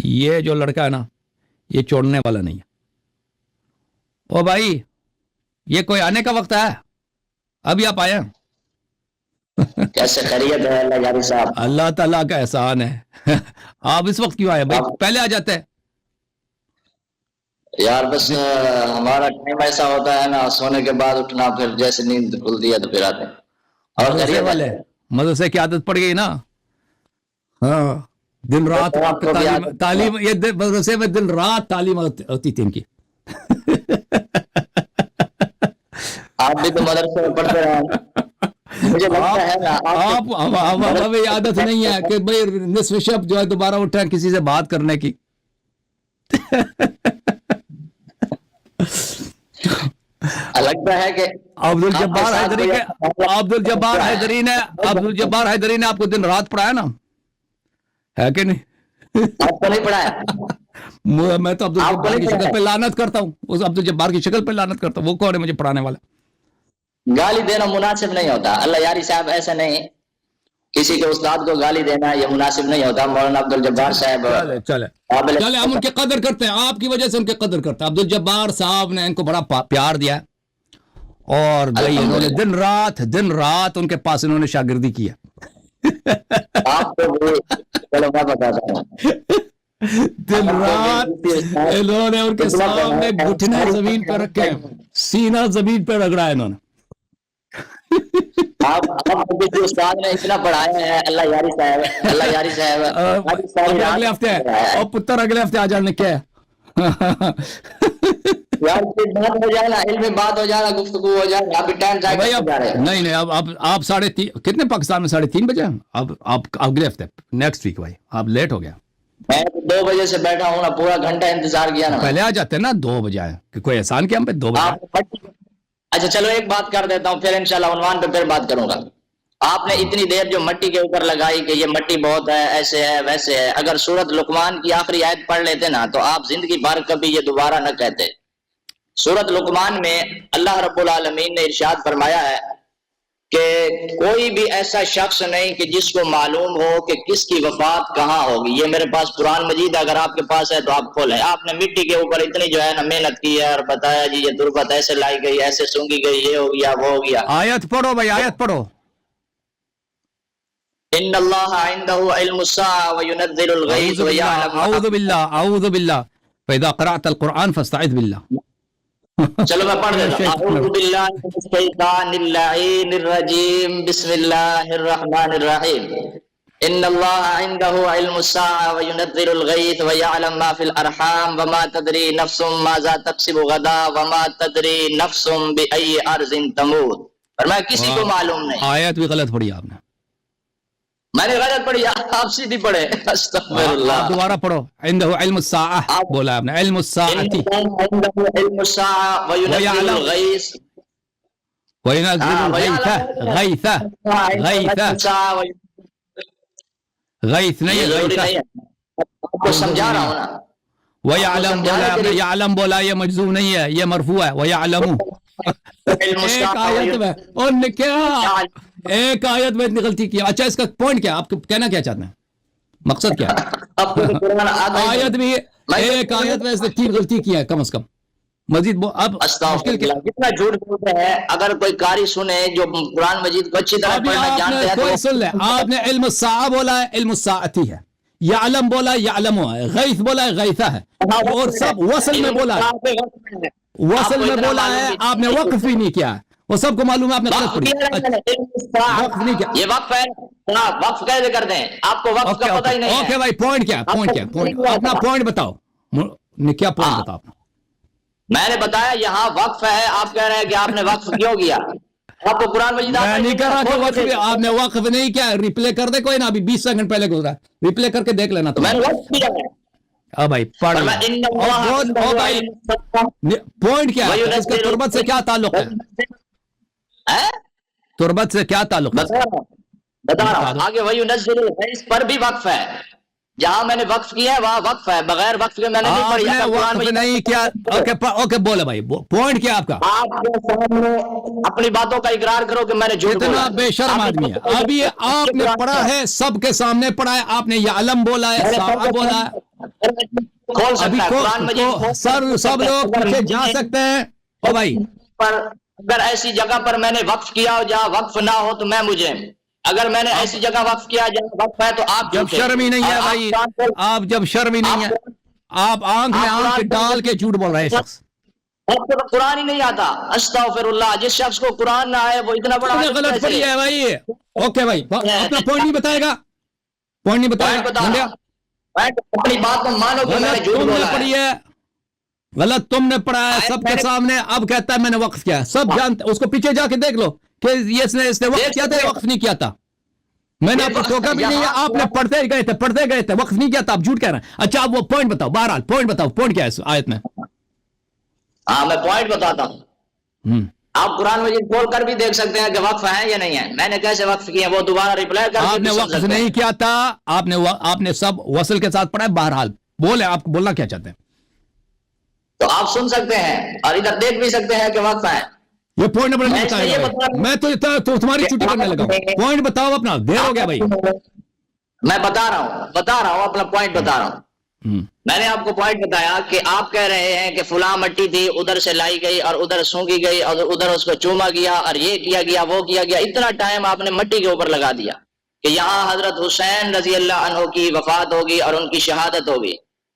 یہ جو لڑکا ہے نا یہ چھوڑنے والا نہیں ہے. او بھائی یہ کوئی آنے کا وقت ہے؟ ابھی آپ آئے ہیں؟ کیسے خیریت ہے اللہ یاری صاحب؟ اللہ تعالیٰ کا احسان ہے. آپ اس وقت کیوں آئے بھائی؟ پہلے آ جاتے ہیں. یار بس ہمارا ٹائم ایسا ہوتا ہے نا، سونے کے بعد اٹھنا، پھر جیسے نیند کھلتی ہے تو پھر آتے ہیں. اور مدرسے والے مدرسے کی عادت پڑ گئی نا. ہاں دن رات آپ کو تعلیم یہ مدرسے میں دن رات تعلیم ہوتی تھی ان کی. آپ بھی تو مدرسے میں پڑھتے رہے. مجھے لگتا ہے نا ہمیں عادت نہیں ہے کہ بھائی نصف شب جو ہے دوبارہ اٹھیں کسی سے بات کرنے کی. لگتا ہے کہ عبد الجبار حیدری نے آپ کو دن رات پڑھایا نا، ہے کہ نہیں؟ آپ کو نہیں پڑھایا. میں تو عبد الجبار کی شکل پہ لعنت کرتا ہوں. اس عبد الجبار کی شکل پہ لعنت کرتا ہوں. وہ کون ہے مجھے پڑھانے والا؟ گالی دینا مناسب نہیں ہوتا. اللہ یاری صاحب ایسا نہیں، کسی کے استاد کو گالی دینا یہ مناسب نہیں ہوتا. مولانا عبد الجبار صاحب چلے ہم ان کی قدر کرتے ہیں، آپ کی وجہ سے ان کی قدر کرتے ہیں. عبد الجبار صاحب نے ان کو بڑا پیار دیا اور انہوں نے دن رات ان کے پاس انہوں نے شاگردی کی ہے. آپ کو چلو میں بتاتا ہوں. دن رات انہوں نے ان کے سامنے گھٹنے زمین پہ رکھے، سینہ زمین پہ رگڑا ہے انہوں نے. آپ کسی استاد نے اتنا پڑھایا ہے. اللہ یاری صاحب اگلے ہفتے اور پتر اگلے ہفتے آ جانے کیا ہے یار بات ہو جائے نا، علم میں بات ہو جائے نا، گفتگو ہو جائے. ابھی ٹائم نہیں اب آپ 3:30 کتنے پاکستان میں 3:30 بجے آپ اگلے ہفتے نیکسٹ ویک. بھائی آپ لیٹ ہو گیا. میں 2 بجے سے بیٹھا ہوں نا، پورا گھنٹہ انتظار کیا نا. پہلے آ جاتے نا 2 بجے آئے کہ کوئی احسان کیا ہم پہ 2 بجے. اچھا چلو ایک بات کر دیتا ہوں، پھر انشاءاللہ عنوان پہ پھر بات کروں گا. آپ نے اتنی دیر جو مٹی کے اوپر لگائی کہ یہ مٹی بہت ہے، ایسے ہے ویسے ہے، اگر سورۃ لقمان کی آخری آیت پڑھ لیتے نا تو آپ زندگی بھر کبھی یہ دوبارہ نہ کہتے. سورۃ لقمان میں اللہ رب العالمین نے ارشاد فرمایا ہے کہ کوئی بھی ایسا شخص نہیں کہ جس کو معلوم ہو کہ کس کی وفات کہاں ہوگی. یہ میرے پاس قرآن مجید اگر آپ کے پاس ہے تو آپ کھولیں. آپ نے مٹی کے اوپر اتنی جو ہے نا محنت کی ہے اور بتایا جی یہ تربت ایسے لائی گئی، ایسے سونگی گئی، یہ ہو گیا وہ ہو گیا. آیت پڑھو بھائی، آیت پڑھو. ان اللہ عنده علم الساعة وينزل الغيث ويعلم. اعوذ باللہ فاذا قرأت القرآن فاستعذ باللہ. چلو میں پڑھ دیتا ہوں. اعوذ باللہ من الشیطان اللعین الرجیم، بسم اللہ الرحمن الرحیم. ان اللہ عنده علم الساعة وينزل الغيث ويعلم ما في الارحام وما تدري نفس ماذا تكسب غدا وما تدري نفس بأي ارض تموت. فرمایا کسی کو معلوم نہیں. آیت بھی غلط پڑھی آپ نے. میں نے غلط پڑھی، آپ سیدھی پڑھے. استغفر اللہ. دوبارہ پڑھو. عنده علم الساعة بولا آپ نے، علم الساعة عنده علم الساعة وينزل الغيث وينزل الغيث غیث نہیں غیث. آپ کو سمجھا رہا ہوں نا. وَيَعْلَمْ بولا آپ نے، یعلم بولا، یہ مجزوم نہیں ہے، یہ مرفوع ہے. وَيَعْلَمُ ایک آیت میں اور کیا ایک آیت میں اتنی غلطی کی. اچھا اس کا پوائنٹ کیا، آپ کہنا کیا چاہتے ہیں، مقصد کیا ہے؟ آیت بھی ایک آیت میں اس نے 3 غلطی کی ہے کم از کم. مزید اب مشکل کیا، کتنا جھوٹ بولتے ہیں. اگر کوئی قاری سنے جو قرآن مجید کو اچھی طرح پڑھنا جانتے ہیں کوئی سن لے. آپ نے علم الساعہ بولا ہے، علم الساعتی ہے. یعلم بولا یعلم ہے، غیث بولا ہے غیثہ ہے، اور سب وصل میں بولا ہے، وصل میں بولا ہے. آپ نے وقف ہی نہیں کیا، وہ سب کو معلوم ہے. آپ نے غلط پڑھی، وقف نہیں کیا. یہ وقف ہے، وقف کیسے کرتے ہیں؟ آپ کو وقف کا پتہ ہی نہیں ہے. اوکے بھائی پوائنٹ کیا، اپنا پوائنٹ بتاؤ. کیا پوائنٹ بتاؤ اپنا. میں نے بتایا یہاں وقف ہے، آپ کہہ رہے ہیں کہ آپ نے وقف کیوں کیا. آپ کو قرآن مجید میں نہیں کر رہا کہ وقف، آپ نے وقف نہیں کیا. ریپلے کر دے کوئی نا، ابھی 20 سیکنڈ پہلے گزرا، ریپلے کر کے دیکھ لینا. تو میں نے وقف کیا ہے. ہاں بھائی پڑھ پوائنٹ کیا ہے، اس کا تربت سے کیا تعلق ہے؟ تربت سے کیا تعلق ہے؟ بتا رہا ہوں آگے. وہی نزل الغیث پر بھی وقف ہے. جہاں میں نے وقف کیا ہے وہاں وقف ہے، بغیر وقف کے میں نے نہیں پڑھی. وقف نہیں کیا. اوکے بولے بھائی پوائنٹ کیا آپ کا. آپ کے سامنے اپنی باتوں کا اقرار کرو کہ میں نے جھوٹ بولا. اتنا بے شرم آدمی ہے. ابھی آپ نے پڑھا ہے، سب کے سامنے پڑھا ہے. آپ نے یعلم بولا ہے، ساعہ بولا ہے. کھول ابھی سکتا ہے قرآن مجید سر سب لوگ پیچھے جا سکتے ہیں او بھائی. پر اگر ایسی جگہ پر میں نے وقف کیا ہو جہاں وقف نہ ہو تو میں مجھے، اگر میں نے ایسی جگہ وقف کیا جہاں وقف ہے تو آپ جب شرم ہی نہیں ہے بھائی، آپ جب شرم ہی نہیں ہے، آپ آنکھ میں آنکھ ڈال کے جھوٹ بول رہے ہیں شخص. آپ کو تو قرآن ہی نہیں آتا. استغفر اللہ. جس شخص کو قرآن نہ آئے وہ اتنا بڑا عالم غلط کیسے پڑھی ہے بھائی. اوکے بھائی اپنا پوائنٹ نہیں بتائے گا، پوائنٹ نہیں بتائے پوائنٹ گا. بتا منڈیا میں اپنی بات کو مانو کہ میں نے غلط جھوٹ تم نے بولا ہے. پڑھی ہے، غلط تم نے پڑھا ہے سب کے سامنے. اب کہتا ہے میں نے وقف کیا ہے، سب جانتے. اس کو پیچھے جا کے دیکھ لو کہ اس نے وقف کیا تھا یا وقف نہیں کیا تھا. میں نے آپ کو ٹوکا بھی نہیں ہے، آپ نے پڑھتے گئے تھے وقف نہیں کیا تھا، آپ جھوٹ کہہ رہے ہیں. اچھا آپ وہ پوائنٹ بتاؤ، بہرحال پوائنٹ بتاؤ، پوائنٹ کیا ہے اس آیت میں؟ ہاں میں پوائنٹ بتاتا ہوں. آپ قرآن مجید کھول کر بھی دیکھ سکتے ہیں کہ وقف ہے یا نہیں ہے. میں نے کیسے وقف کیا وہ دوبارہ ریپلائی کر آپ نے وقف نہیں کیا تھا، آپ نے سب وصل کے ساتھ پڑھا ہے. بہرحال بولے، آپ بولنا کیا چاہتے ہیں؟ تو آپ سن سکتے ہیں اور ادھر دیکھ بھی سکتے ہیں کہ وقف ہے. یہ پوائنٹ نمبر نہیں بتائے گا. میں تو تمہاری چھٹی کرنے لگا ہوں. پوائنٹ بتاؤ اپنا، دیر ہو گیا بھائی. میں بتا رہا ہوں اپنا پوائنٹ بتا رہا ہوں. میں نے آپ کو پوائنٹ بتایا کہ آپ کہہ رہے ہیں کہ فلاں مٹی تھی ادھر سے لائی گئی اور ادھر سونگی گئی اور ادھر اس کو چوما گیا اور یہ کیا گیا وہ کیا گیا. اتنا ٹائم آپ نے مٹی کے اوپر لگا دیا کہ یہاں حضرت حسین رضی اللہ عنہ کی وفات ہوگی اور ان کی شہادت ہوگی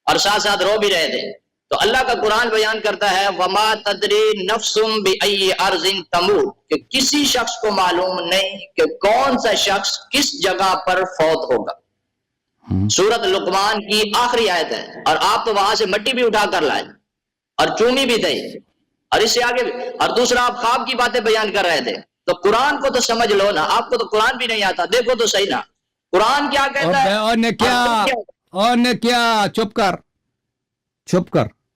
اور ساتھ ساتھ رو بھی رہے تھے. تو اللہ کا قرآن بیان کرتا ہے وما تدری نفس بأی ارض تموت، کہ کسی شخص کو معلوم نہیں کہ کون سا شخص کس جگہ پر فوت ہوگا. سورت لقمان کی آخری آیت ہے اور آپ تو وہاں سے مٹی بھی اٹھا کر لائے اور چومی بھی تھے اور اس سے آگے بھی. اور دوسرا آپ خواب کی باتیں بیان کر رہے تھے. تو قرآن کو تو سمجھ لو نا. آپ کو تو قرآن بھی نہیں آتا. دیکھو تو صحیح نا قرآن کیا کہتا ہے. اور نے کیا چپ کر.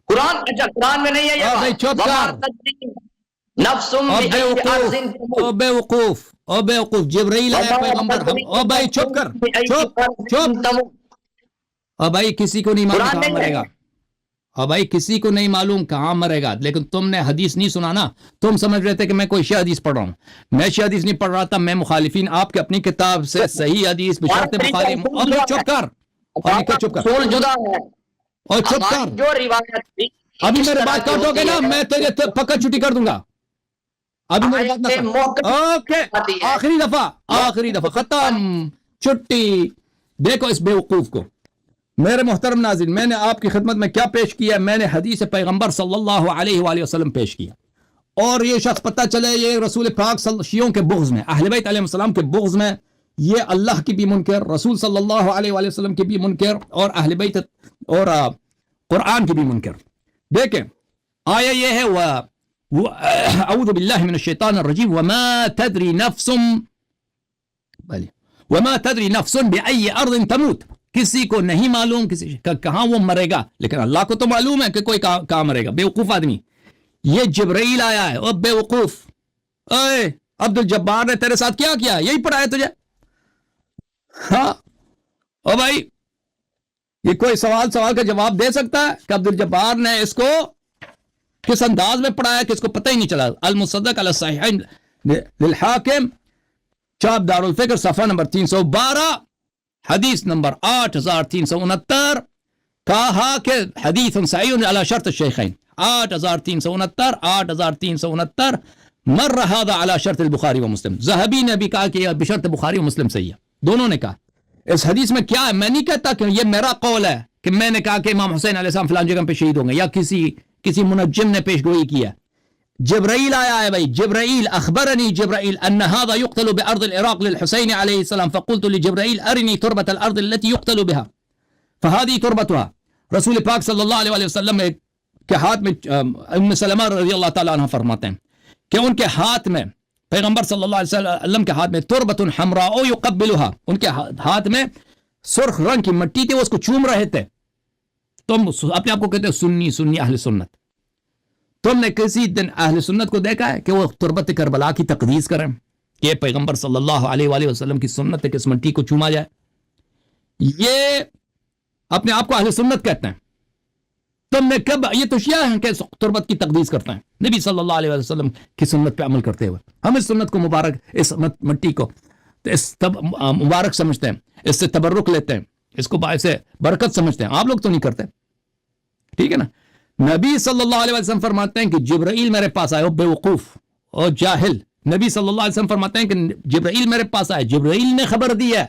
قرآن اچھا قرآن میں نہیں ہے یہ چپ کر. او بے وقوف جبرائیل آیا پیغمبر. او بھائی چپ کر. چپ. او بھائی کسی کو نہیں معلوم کہاں مرے گا. او بھائی کسی کو نہیں معلوم کہاں مرے گا. لیکن تم نے حدیث نہیں سنا نا. تم سمجھ رہے تھے کہ میں کوئی شیعہ حدیث پڑھ رہا ہوں. میں شیعہ حدیث نہیں پڑھ رہا تھا. میں مخالفین آپ کے اپنی کتاب سے صحیح حدیث بشرط بخاری. او بھائی چپ کر. چپ کر. اور چپ کر. جو روایت تھی ابھی میرے بات کاٹو گے نا میں تیرے پکا چھٹی کر دوں گا. ابھی میرے بات نہ اوکے. آخری دفعہ ختم چھٹی. دیکھو اس بیوقوف کو. میرے محترم ناظرین میں نے آپ کی خدمت میں کیا پیش کیا؟ میں نے حدیث پیغمبر صلی اللہ علیہ وآلہ وسلم پیش کیا. اور یہ شخص پتہ چلے یہ رسول پاک شیعوں کے بغض میں، اہل بیت علیہ السلام کے بغض میں، یہ اللہ کی بھی منکر، رسول صلی اللہ علیہ وآلہ وسلم کی بھی منکر اور اہل بیت اور قرآن کی بھی منکر. دیکھیں آیا یہ ہے اعوذ باللہ من الشیطان الرجیم وما تدری نفس بأي ارض تموت. کسی کو نہیں معلوم کسی کہاں وہ مرے گا، لیکن اللہ کو تو معلوم ہے کہ کوئی کہاں مرے گا. بیوقوف آدمی. یہ جبرائیل آیا ہے. او بیوقوف، اے عبد الجبار نے تیرے ساتھ کیا کیا؟ یہی پڑھایا تجھے؟ ہاں او بھائی یہ کوئی سوال کا جواب دے سکتا ہے کہ عبد الجبار نے اس کو کس انداز میں پڑھایا کہ اس کو پتہ ہی نہیں چلا؟ المصدق علی الصحیحین للحاکم، چاپ دار الفکر، صفحہ نمبر 312، حدیث نمبر 8369. کہا کہ حدیث صحیح علی شرط الشیخین. 8369 مر هذا على شرط البخاری و مسلم. ذہبی نے بھی کہا کہ یہ بشرط بخاری و مسلم صحیح ہے. دونوں نے کہا. اس حدیث میں کیا ہے؟ میں نہیں کہتا کہ یہ میرا قول ہے کہ میں نے کہا کہ امام حسین علیہ السلام فلان جگہ پہ شہید ہوں گے یا کسی منجم نے پیش گوئی کیا. جبرائیل آیا ہے بھائی. جبرائیل اخبرنی جبرائیل ان هذا يقتل بارض العراق للحسين عليه السلام فقلت لجبرائيل ارني تربة الارض التي يقتل بها فهذه تربتها. رسول پاک صلی اللہ علیہ وسلم کے ہاتھ میں ام سلمہ رضی اللہ تعالی عنہ فرماتے ہیں کہ ان کے ہاتھ میں، پیغمبر صلی اللہ علیہ وسلم کے ہاتھ میں تربت حمراء يقبلها، ان کے ہاتھ میں سرخ رنگ کی مٹی تھی، وہ اس کو چوم رہے تھے. تم اپنے آپ کو کہتے ہو سنی اہل سنت. تم نے کسی دن اہل سنت کو دیکھا ہے کہ وہ تربت کربلا کی تقدیس کریں کہ پیغمبر صلی اللہ علیہ وآلہ وسلم کی سنت ہے کہ اس مٹی کو چوما جائے؟ یہ اپنے آپ کو اہل سنت کہتے ہیں. تم نے کب؟ یہ تو شیعہ ہیں کہ تربت کی تقدیس کرتے ہیں. نبی صلی اللہ علیہ وسلم کی سنت پہ عمل کرتے ہوئے ہم اس سنت کو مبارک، اس مٹی کو مبارک سمجھتے ہیں، اس سے تبرک لیتے ہیں. اس کو باعث برکت سمجھتے ہیں, آپ لوگ تو نہیں کرتے, ٹھیک ہے نا. نبی صلی اللہ علیہ وسلم فرماتے ہیں کہ جبرائیل میرے پاس آئے, بے وقوف اور جاہل, نبی صلی اللہ علیہ وسلم فرماتے ہیں کہ جبرائیل میرے پاس آئے, جبرائیل نے خبر دی ہے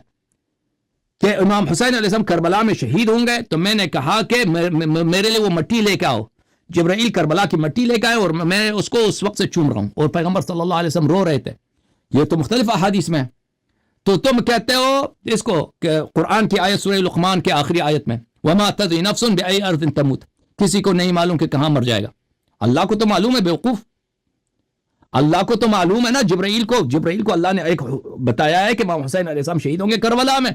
کہ امام حسین علیہ السلام کربلا میں شہید ہوں گے, تو میں نے کہا کہ میرے لیے وہ مٹی لے کے آؤ. جبرائیل کربلا کی مٹی لے کے آئے اور میں اس کو اس وقت سے چوم رہا ہوں, اور پیغمبر صلی اللہ علیہ وسلم رو رہے تھے. یہ تو مختلف احادیث میں, تو تم کہتے ہو اس کو کہ قرآن کی آیت سورہ لقمان کے آخری آیت میں وما تدری نفس بأي ارض تموت, کسی کو نہیں معلوم کہ کہاں مر جائے گا. اللہ کو تو معلوم ہے بیوقوف, اللہ کو تو معلوم ہے نا. جبرائیل کو اللہ نے ایک بتایا ہے کہ امام حسین علیہ السلام شہید ہوں گے کربلا میں,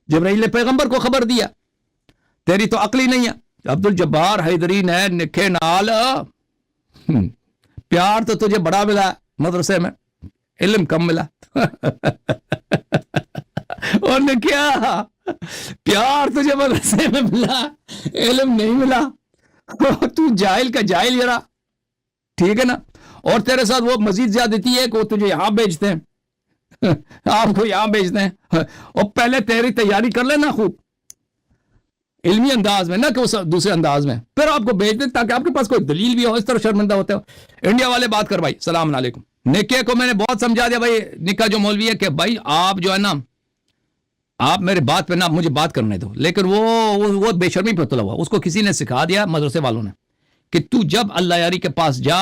جبرائیل نے پیغمبر کو خبر دیا. تیری تو عقل ہی نہیں ہے. عبد الجبار حیدری نے نکھے نال, پیار تو تجھے بڑا ملا مدرسے میں, علم کم ملا. اور نے کیا پیار تجھے مدرسے میں ملا, علم نہیں ملا. تو جاہل کا جاہل یرا, ٹھیک ہے نا. اور تیرے ساتھ وہ مزید زیادتی ہے کہ وہ تجھے یہاں بھیجتے ہیں, آپ کو یہاں بھیجتے ہیں, اور پہلے تیری تیاری کر لینا خوب علمی انداز میں, نہ کہ اس دوسرے انداز میں, پھر آپ کو بھیج دیں تاکہ آپ کے پاس کوئی دلیل بھی ہو. اس طرح شرمندہ ہوتے ہو. انڈیا والے بات کر بھائی, السلام علیکم. نکے کو میں نے بہت سمجھا دیا بھائی, نکا جو مولوی ہے کہ بھائی آپ جو ہے نا, آپ میرے بات پہ نا مجھے بات کرنے دو, لیکن وہ بے شرمی پہ تلا ہوا. اس کو کسی نے سکھا دیا مدرسے والوں نے کہ تو جب اللہ یاری کے پاس جا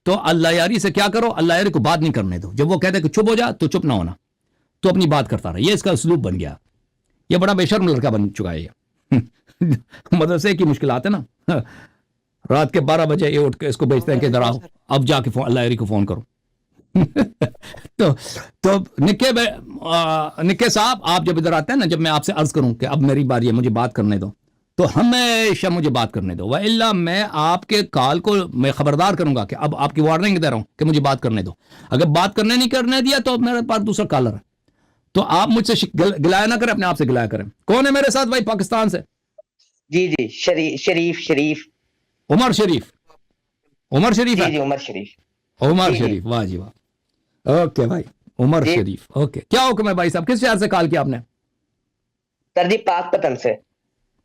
تو اللہ یاری سے کیا کرو, اللہ یاری کو بات نہیں کرنے دو. جب وہ کہتے ہیں کہ چپ ہو جا تو چپ نہ ہونا, تو اپنی بات کرتا رہا. یہ اس کا اسلوب بن گیا. یہ بڑا بے شرم لڑکا بن چکا ہے یہ. مدرسے کی مشکلات ہے نا, رات کے 12 بجے یہ اٹھ کے اس کو بھیجتے ہیں کہ ذرا اب جا کے اللہ یاری کو فون کرو. تو نکے صاحب آپ جب ادھر آتے ہیں نا, جب میں آپ سے عرض کروں کہ اب میری باری ہے مجھے بات کرنے دو, تو ہمیشہ مجھے بات کرنے دو, وَإِلَّا میں آپ کے کال کو میں خبردار کروں گا کہ اب آپ کی وارننگ دے رہا ہوں کہ مجھے بات کرنے دو. اگر بات نہیں کرنے دیا تو میرے پاس دوسرا کالر ہے, تو آپ مجھ سے گلایا نہ کریں, اپنے آپ سے گلایا کریں. کون ہے میرے ساتھ بھائی پاکستان سے؟ جی شریف عمر شریف ہے. جی عمر شریف. عمر شریف, واہ جی واہ. اوکے بھائی عمر شریف, اوکے. کیا حکم ہے بھائی صاحب, کس شہر سے کال کیا آپ نے؟ سر جی پاک پتن سے.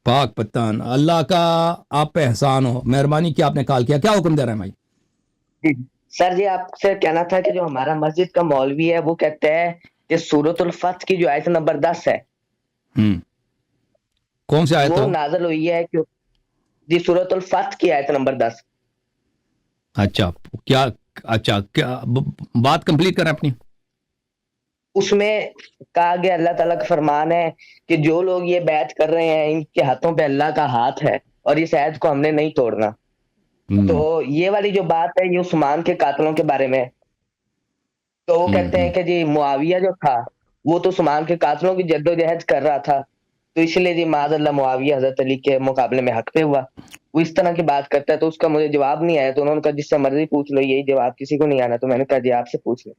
پاک پتن, اللہ کا آپ پہ احسان ہو, مہربانی کی آپ نے کال کیا. کیا حکم دے رہے ہیں بھائی؟ سر جی آپ سے کہنا تھا کہ جو ہمارا مسجد کا مولوی ہے وہ کہتے ہیں کہ سورۃ الفتح کی جو آیت نمبر 10 ہے, کون سی آیت وہ نازل ہوئی ہے کہ جی سورۃ الفتح کی آیت نمبر 10. اچھا کیا بات کمپلیٹ کریں اپنی. اس میں کہا گیا اللہ تعالیٰ کا فرمان ہے کہ جو لوگ یہ بیعت کر رہے ہیں ان کے ہاتھوں پہ اللہ کا ہاتھ ہے اور اس عہد کو ہم نے نہیں توڑنا. تو یہ والی جو بات ہے یہ عثمان کے قاتلوں کے بارے میں, تو وہ کہتے ہیں کہ جی معاویہ جو تھا وہ تو عثمان کے قاتلوں کی جدوجہد کر رہا تھا, تو اس لیے جی معاذ اللہ معاویہ حضرت علی کے مقابلے میں حق پہ ہوا. وہ اس طرح کی بات کرتا ہے, تو اس کا مجھے جواب نہیں آیا, تو انہوں نے کہا جس سے مرضی پوچھ لو, یہی جواب کسی کو نہیں آنا, تو میں نے کہا جی آپ سے پوچھ لو.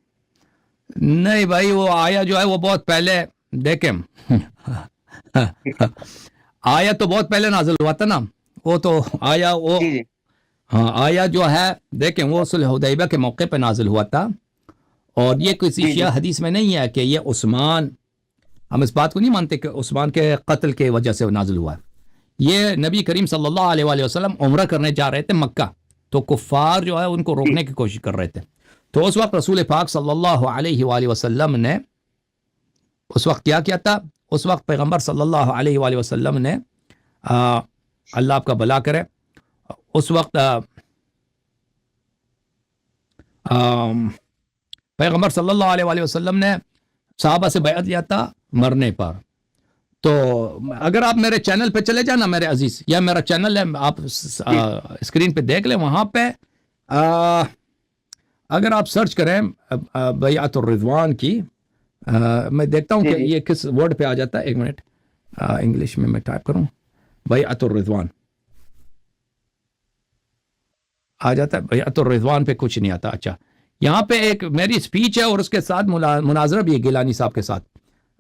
نہیں بھائی, وہ آیا جو ہے وہ بہت پہلے, دیکھیں آیا تو بہت پہلے نازل ہوا تھا نا, وہ تو آیا وہ ہاں آیا جو ہے دیکھیں وہ صلح حدیبیہ کے موقع پہ نازل ہوا تھا, اور یہ کسی شیعہ حدیث میں نہیں ہے کہ یہ عثمان, ہم اس بات کو نہیں مانتے کہ عثمان کے قتل کے وجہ سے نازل ہوا ہے. یہ نبی کریم صلی اللہ علیہ وآلہ وسلم عمرہ کرنے جا رہے تھے مکہ, تو کفار جو ہے ان کو روکنے کی کوشش کر رہے تھے. تو اس وقت رسول پاک صلی اللہ علیہ وآلہ وسلم نے اس وقت کیا تھا, اس وقت پیغمبر صلی اللہ علیہ وآلہ وسلم نے اللہ آپ کا بھلا کرے, اس وقت پیغمبر صلی اللہ علیہ وآلہ وسلم نے صحابہ سے بیعت لیا تھا مرنے پر. تو اگر آپ میرے چینل پہ چلے جائیں نا میرے عزیز, یا میرا چینل ہے آپ اسکرین پہ دیکھ لیں, وہاں پہ اگر آپ سرچ کریں بیعت الرضوان کی, میں دیکھتا ہوں کہ یہ کس ورڈ پہ آ جاتا ہے, ایک منٹ انگلش میں ٹائپ کروں بیعت الرضوان, آ جاتا ہے بیعت الرضوان پہ کچھ نہیں آتا. اچھا یہاں پہ ایک میری سپیچ ہے اور اس کے ساتھ مناظرہ بھی ہے گیلانی صاحب کے ساتھ.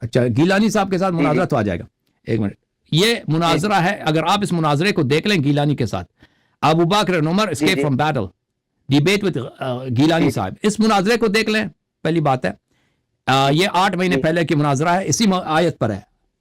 اچھا گیلانی صاحب کے ساتھ مناظرہ تو آ جائے گا, ایک منٹ. یہ مناظرہ ہے, اگر آپ اس مناظرے کو دیکھ لیں گیلانی کے ساتھ, Abu Bakr Umar escape from battle debate with Gilani صاحب, اس مناظرے کو دیکھ لیں. پہلی بات ہے یہ 8 مہینے پہلے کی مناظرہ ہے, اسی آیت پر ہے,